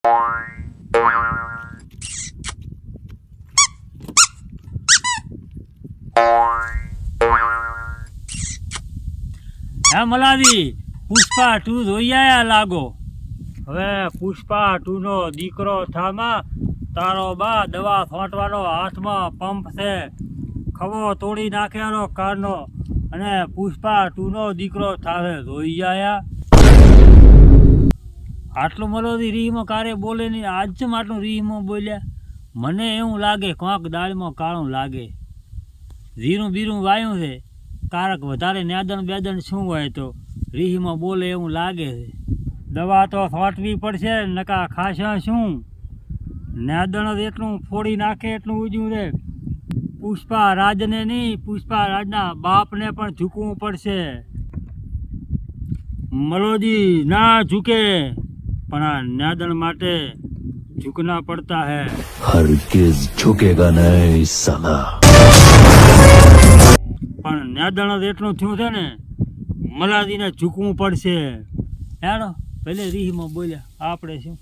હે મલાદી, પુષ્પા 2 જોઈ આયા લાગો. હવે પુષ્પા 2 નો દીકરો થામાં તારો બા દવા છાંટવાનો હાથમાં પંપ છે, ખવો તોડી નાખ્યાનો કારનો, અને પુષ્પા 2 નો દીકરો થાવે જોઈ આયા. આટલું મલોદી રીહમાં કારે બોલે નહીં, આજ ચમ આટલું રીહમાં બોલ્યા? મને એવું લાગે કોંક દાળમાં કાળું લાગે. જીરું બીરું વાયું છે, કારક વધારે નેદણ બેદણ શું હોય તો રીહમાં બોલે એવું લાગે છે. દવા તો છાંટવી પડશે, નકા ખાશા શું? નેદણ જ એટલું ફોડી નાખે એટલું ઉજ્યું છે. પુષ્પા રાજને નહીં, પુષ્પા રાજના બાપને પણ ઝૂકવું પડશે. મલોજી ના ઝૂકે, પણ આ નેદણ માટે ઝૂકના પડતા હે. હરગિઝ ઝુકેગા નહીં સાલા. પણ નેદણ જ એટલું થયું છે ને, મલાજીને ઝૂકવું પડશે. હેડો પેલે રીહમાં બોલ્યા, આપણે શું